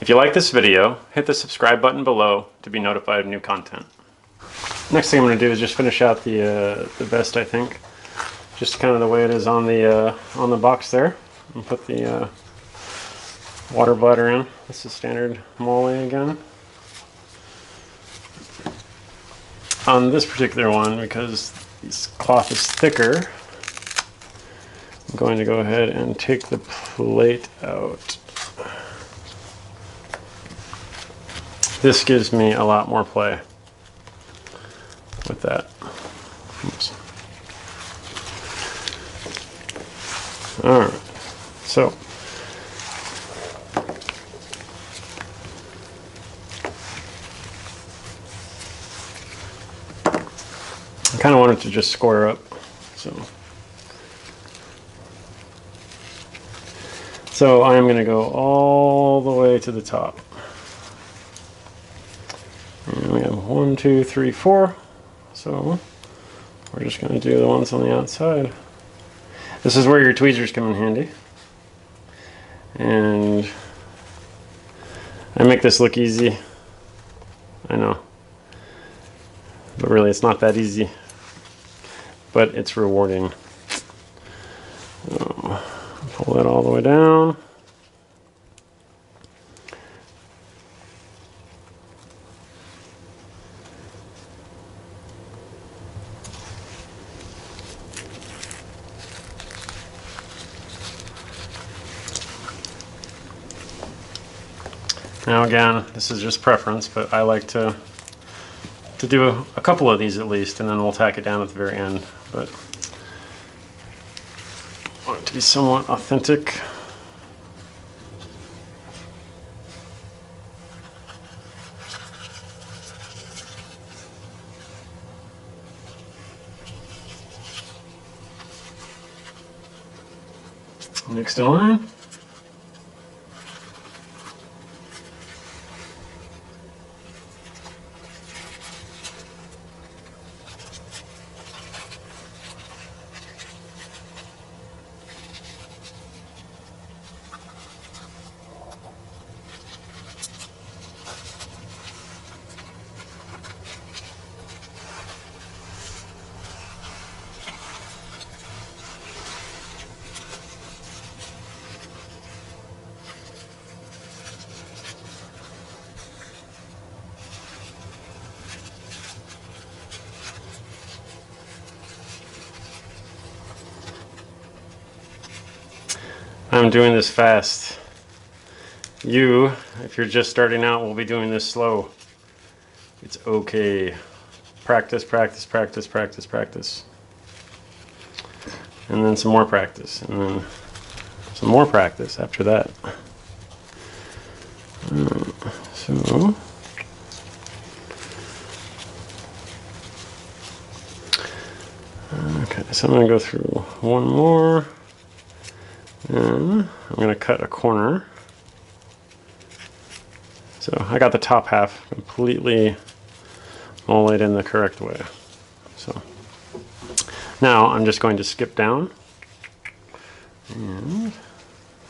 If you like this video, hit the subscribe button below to be notified of new content. Next thing I'm going to do is just finish out the vest, I think. Just kind of the way it is on the box there. And put the water bladder in. This is standard mole again. On this particular one, because this cloth is thicker, I'm going to go ahead and take the plate out. This gives me a lot more play with that. Oops. Alright, so I kind of wanted to just square up, so I am going to go all the way to the top. And we have 1, 2, 3, 4. So we're just going to do the ones on the outside. This is where your tweezers come in handy. And I make this look easy. I know. But really it's not that easy. But it's rewarding. So, pull that all the way down. Now again, this is just preference, but I like to do a couple of these at least, and then we'll tack it down at the very end. But I want it to be somewhat authentic. Next in line. I'm doing this fast. You, if you're just starting out, will be doing this slow. It's okay. Practice, practice, practice, practice, practice. And then some more practice. And then some more practice after that. So okay, so I'm going to go through one more. And I'm going to cut a corner. So I got the top half completely molded in the correct way. So now I'm just going to skip down. And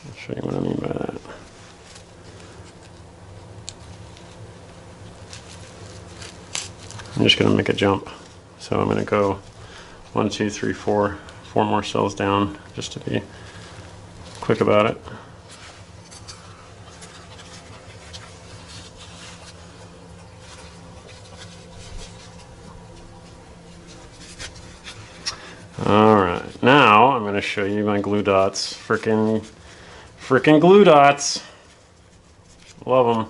I'll show you what I mean by that. I'm just going to make a jump. So I'm going to go 1, 2, 3, 4 more cells down just to be quick about it. Alright, now I'm going to show you my glue dots. Frickin' glue dots. Love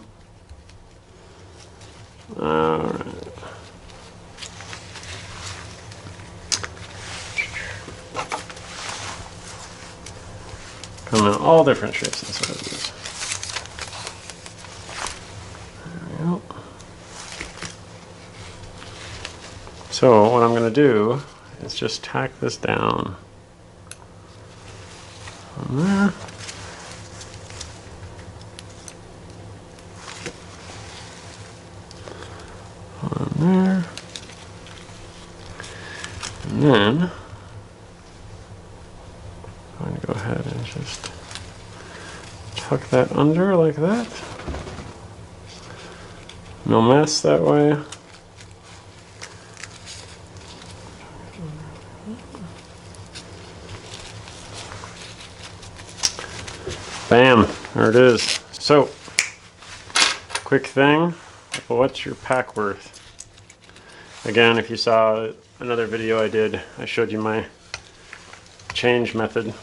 them. Alright. Come in all different shapes and sizes. There we go. So what I'm going to do is just tack this down on there. On there. And then I'm going to go ahead and just tuck that under like that. No mess that way. Bam, there it is. So, quick thing, what's your pack worth? Again, if you saw another video I did, I showed you my change method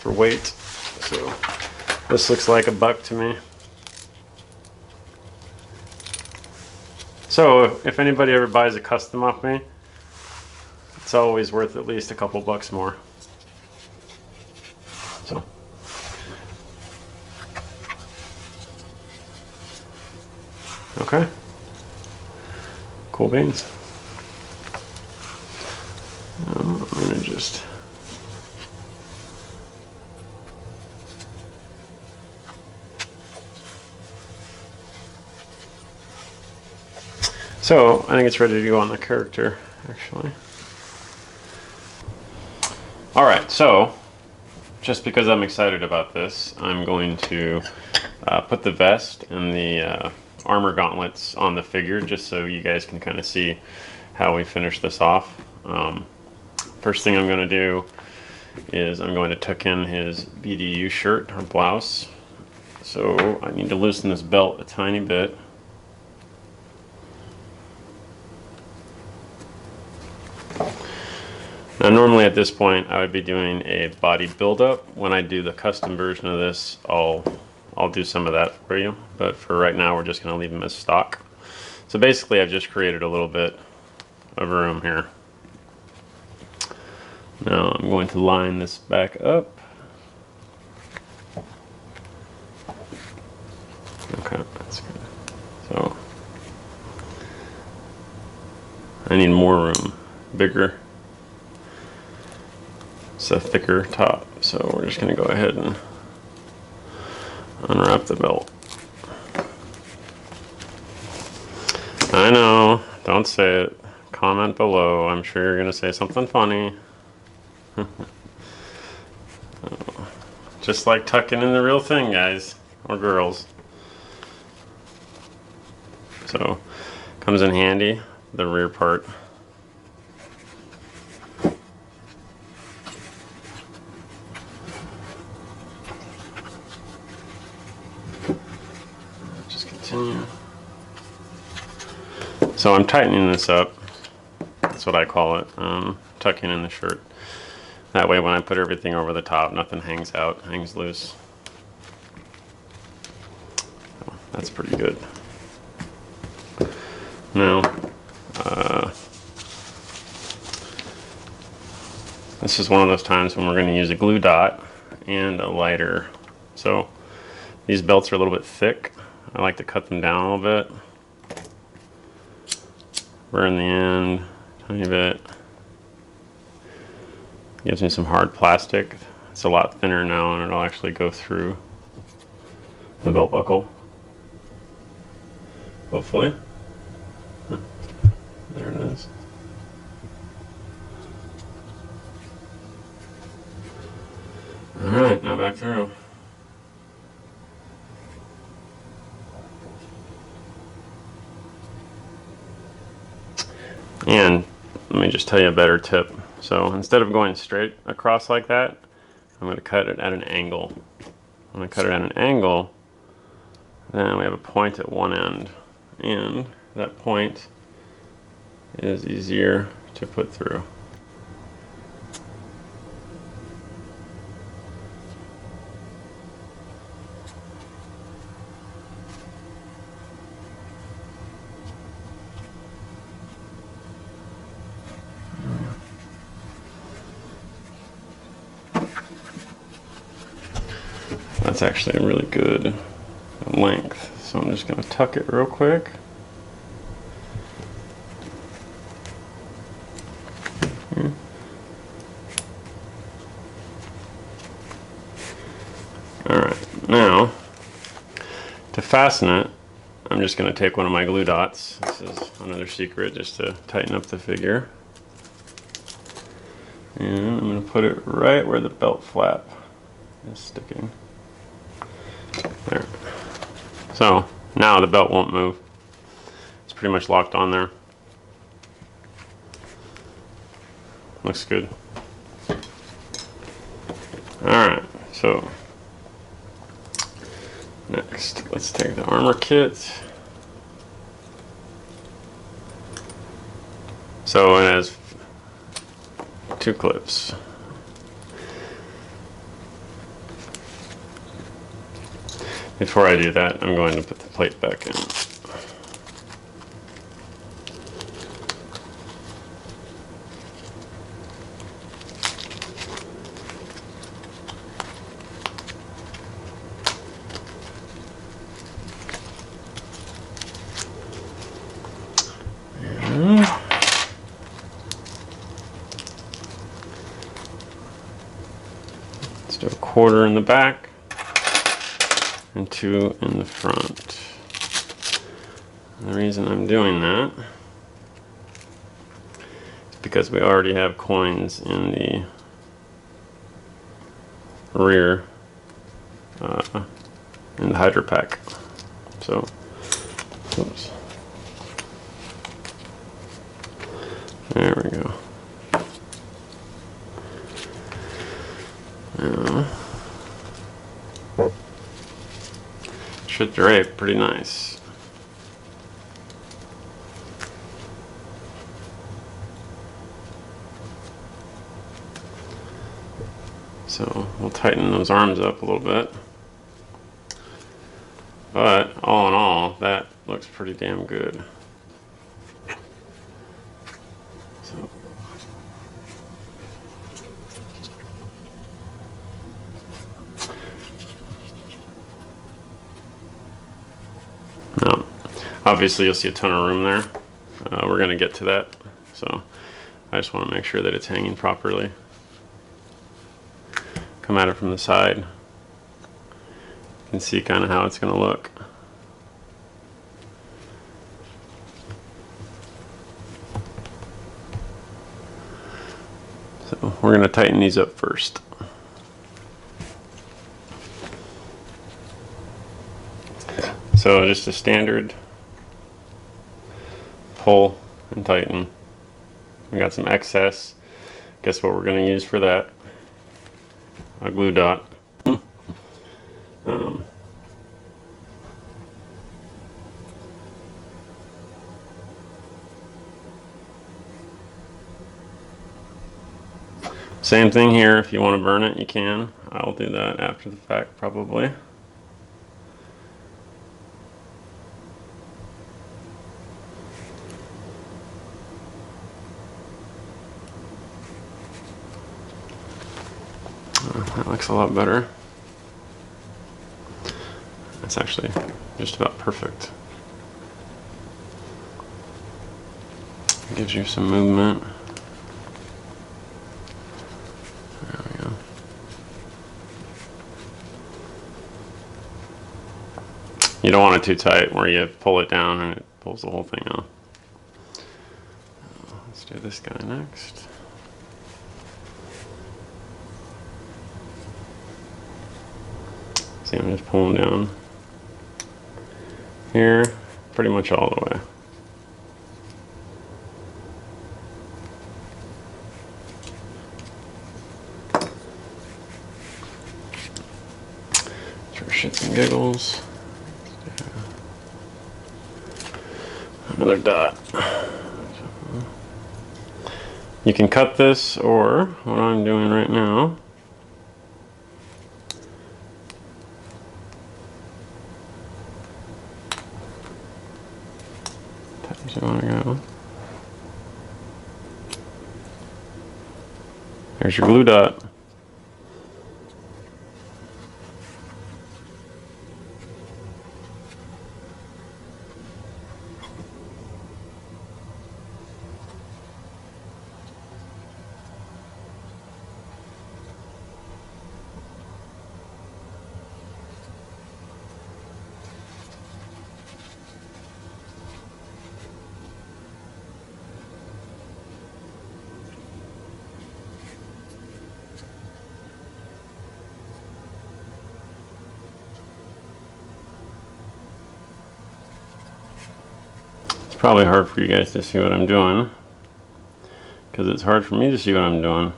for weight. So this looks like $1 to me. So if anybody ever buys a custom off me, it's always worth at least a couple bucks more. So okay, cool beans. I'm gonna just so I think it's ready to go on the character, actually. All right, so just because I'm excited about this, I'm going to put the vest and the armor gauntlets on the figure, just so you guys can kind of see how we finish this off. First thing I'm going to do is I'm going to tuck in his BDU shirt or blouse. So I need to loosen this belt a tiny bit. Now normally at this point I would be doing a body build-up. When I do the custom version of this, I'll do some of that for you, but for right now we're just going to leave them as stock. So basically I've just created a little bit of room here. Now I'm going to line this back up. Okay, that's good. So I need more room, bigger. It's a thicker top, so we're just going to go ahead and unwrap the belt. I know, don't say it. Comment below. I'm sure you're going to say something funny. Just like tucking in the real thing, guys, or girls. So, comes in handy, the rear part. Just continue. So I'm tightening this up. That's what I call it, tucking in the shirt. That way when I put everything over the top, nothing hangs out, hangs loose. So that's pretty good. Now, this is one of those times when we're going to use a glue dot and a lighter. So these belts are a little bit thick. I like to cut them down a little bit. Burn the end, tiny bit. Gives me some hard plastic. It's a lot thinner now and it'll actually go through the belt buckle. Hopefully. There it is. Alright, now back through. And let me just tell you a better tip. So instead of going straight across like that, I'm going to cut it at an angle. When I cut it at an angle, then we have a point at one end. And that point is easier to put through. That's actually a really good length. So I'm just going to tuck it real quick. Here. Alright, now to fasten it, I'm just going to take one of my glue dots. This is another secret, just to tighten up the figure. And I'm going to put it right where the belt flap is sticking. There. So Now the belt won't move. It's pretty much locked on there. Looks good. Alright, so next let's take the armor kit. So it has 2 clips. Before I do that, I'm going to put the plate back in. Let's do a 1/4 in the back and 2 in the front. And the reason I'm doing that is because we already have coins in the rear in the hydro pack. So, oops. There we go. Should drape pretty nice. So we'll tighten those arms up a little bit. But all in all, that looks pretty damn good. So now, obviously you'll see a ton of room there. We're going to get to that. So I just want to make sure that it's hanging properly. Come at it from the side. You can see kind of how it's going to look. So we're going to tighten these up first. So just a standard pull and tighten. We got some excess. Guess what we're going to use for that? A glue dot. Same thing here. If you want to burn it, you can. I'll do that after the fact, probably. That looks a lot better. That's actually just about perfect. Gives you some movement. There we go. You don't want it too tight where you pull it down and it pulls the whole thing off. Let's do this guy next. See, I'm just pulling down here pretty much all the way. For shits and giggles. Another dot. You can cut this, or what I'm doing right now, there's your glue dot. probably hard for you guys to see what I'm doing, because it's hard for me to see what I'm doing.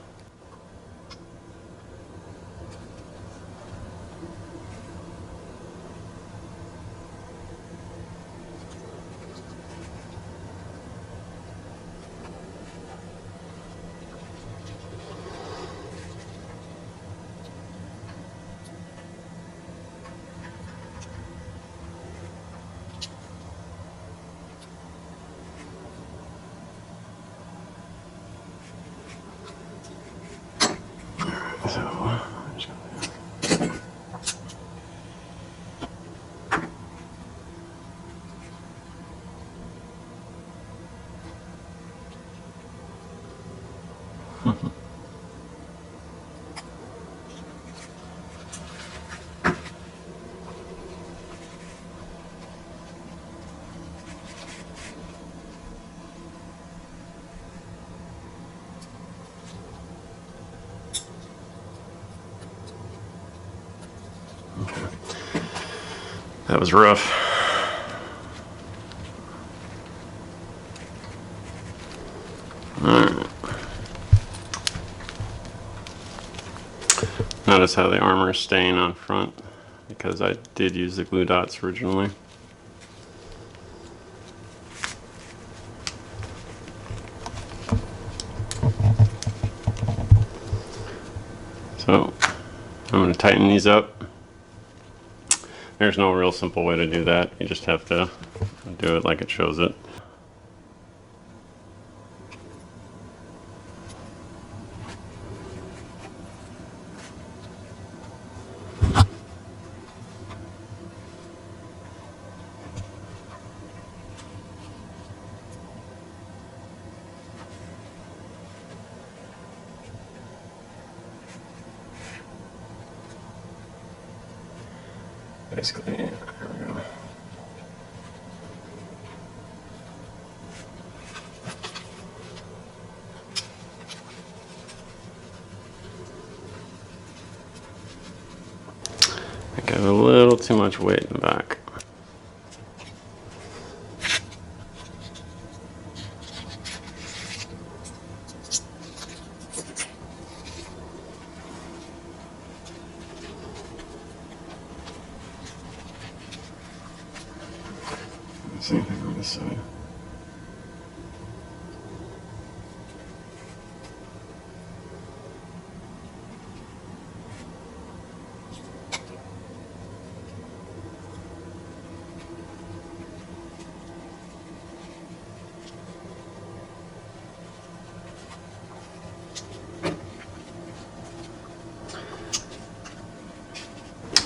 That was rough. Alright. Notice how the armor is staying on front, because I did use the glue dots originally. So I'm going to tighten these up. There's no real simple way to do that. You just have to do it like it shows it. Basically, there we go. I think I have a little too much weight in the back. Same thing on this side.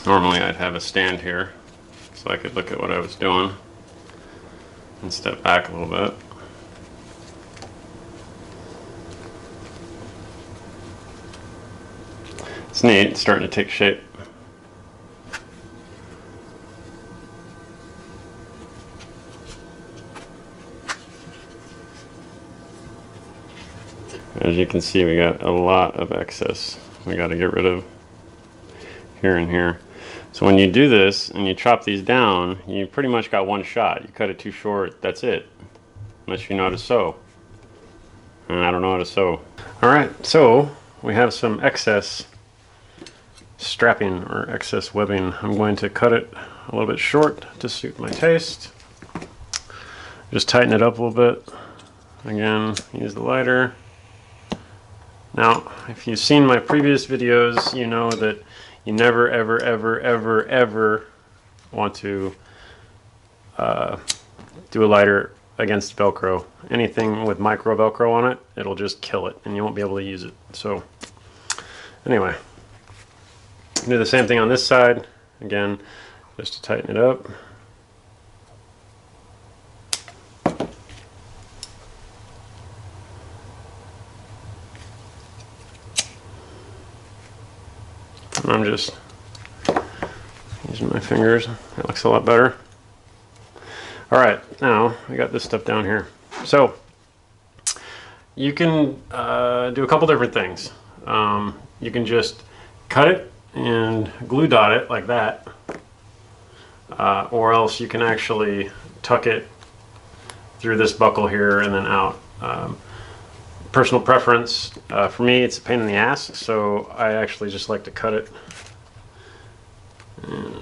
Normally I'd have a stand here so I could look at what I was doing and step back a little bit. It's neat, it's starting to take shape. As you can see, we got a lot of excess we got to get rid of here and here. So when you do this and you chop these down, you pretty much got one shot. You cut it too short, that's it. Unless you know how to sew. And I don't know how to sew. Alright, so we have some excess strapping or excess webbing. I'm going to cut it a little bit short to suit my taste. Just tighten it up a little bit. Again, use the lighter. Now, if you've seen my previous videos, you know that you never, ever, ever, ever, ever want to do a lighter against Velcro. Anything with micro Velcro on it, it'll just kill it and you won't be able to use it. So anyway, do the same thing on this side. Again, just to tighten it up. And I'm just using my fingers. That looks a lot better. All right, now I got this stuff down here. So you can do a couple different things. You can just cut it and glue dot it like that, or else you can actually tuck it through this buckle here and then out. Personal preference, for me it's a pain in the ass, so I actually just like to cut it. And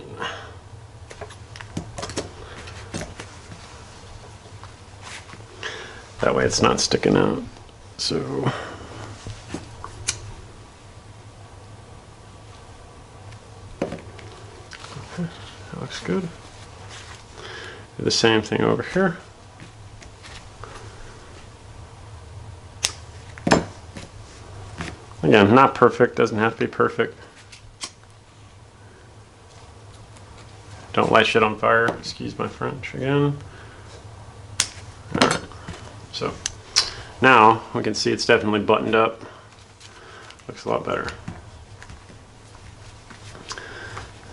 that way it's not sticking out. So okay, that looks good. Do the same thing over here. Again, not perfect, doesn't have to be perfect. Don't light shit on fire, excuse my French again. Alright, so now we can see it's definitely buttoned up. Looks a lot better.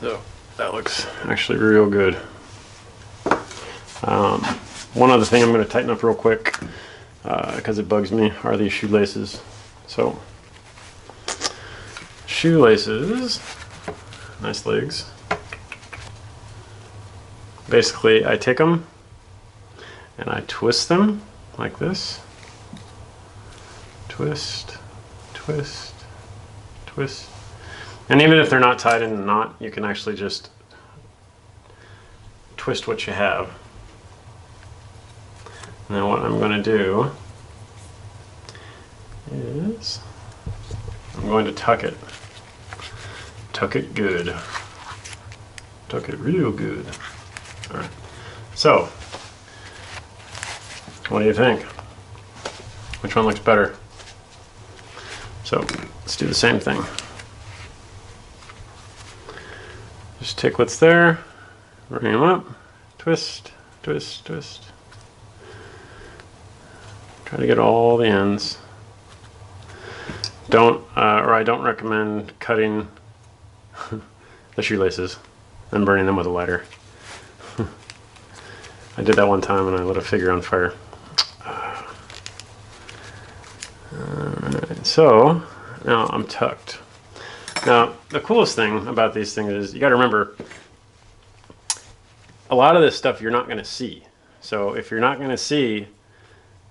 So that looks actually real good. One other thing I'm going to tighten up real quick because it bugs me are these shoelaces. So shoelaces, nice legs. Basically, I take them and I twist them like this. Twist, twist, twist. And even if they're not tied in a knot, you can actually just twist what you have. And then what I'm going to do is I'm going to tuck it. Tuck it good. Tuck it real good. Alright. So, what do you think? Which one looks better? So, let's do the same thing. Just take what's there, bring them up, twist, twist, twist. Try to get all the ends. I don't recommend cutting the shoelaces and burning them with a lighter. I did that one time and I lit a figure on fire. Alright, so now I'm tucked. Now, the coolest thing about these things is you got to remember a lot of this stuff you're not going to see. So if you're not going to see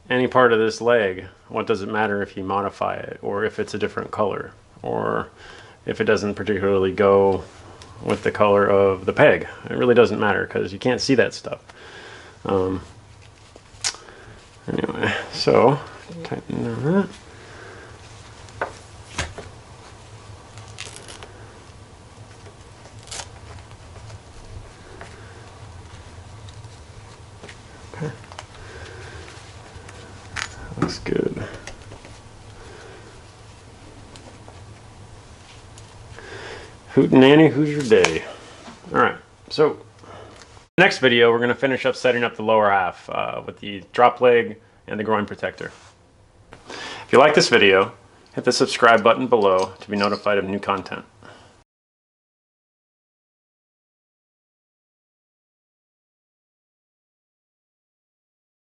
any part of this leg, what does it matter if you modify it, or if it's a different color, or if it doesn't particularly go with the color of the peg? It really doesn't matter because you can't see that stuff. Anyway, so tighten that. Okay. Looks good. Hootenanny, who's your day? Alright, so next video we're going to finish up setting up the lower half with the drop leg and the groin protector. If you like this video, hit the subscribe button below to be notified of new content.